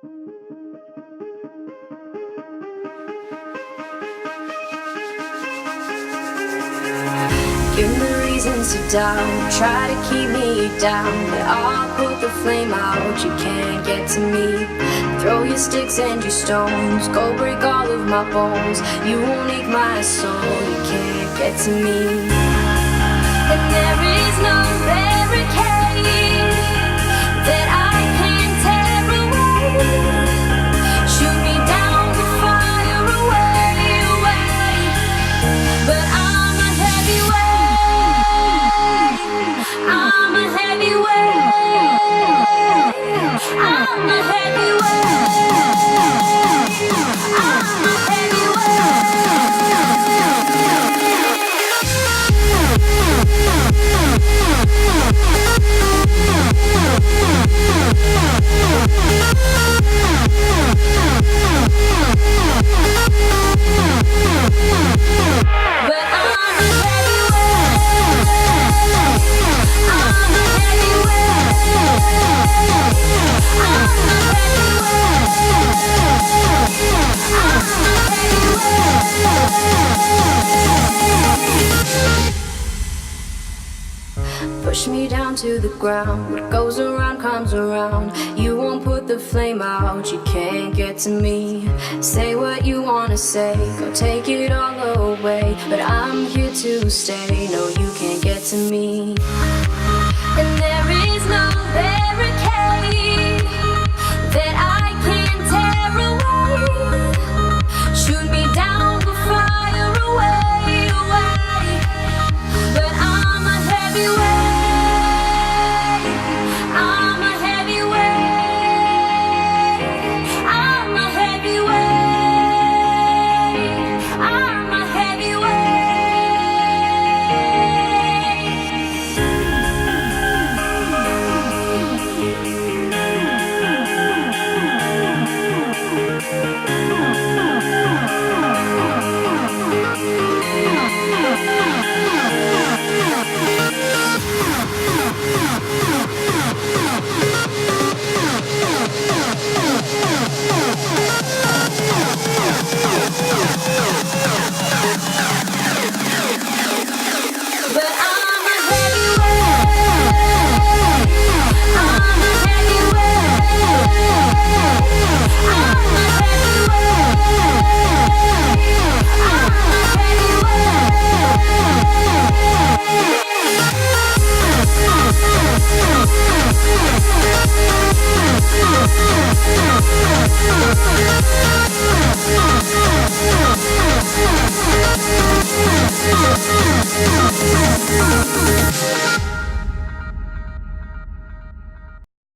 Give me reasons to doubt, try to keep me down, but I'll put the flame out, you can't get to me. Throw your sticks and your stones, go break all of my bones. You won't ache my soul, you can't get to me. And there is no barricade that I can tear away. Shoot me down with fire away, away. But I'm a heavyweight, I'm a heavyweight, I'm a heavyweight, I'm a push me down to the ground. What goes around comes around. You won't put the flame out, you can't get to me. Say what you wanna say, go take it all away, but I'm here to stay. No, you can't get to me.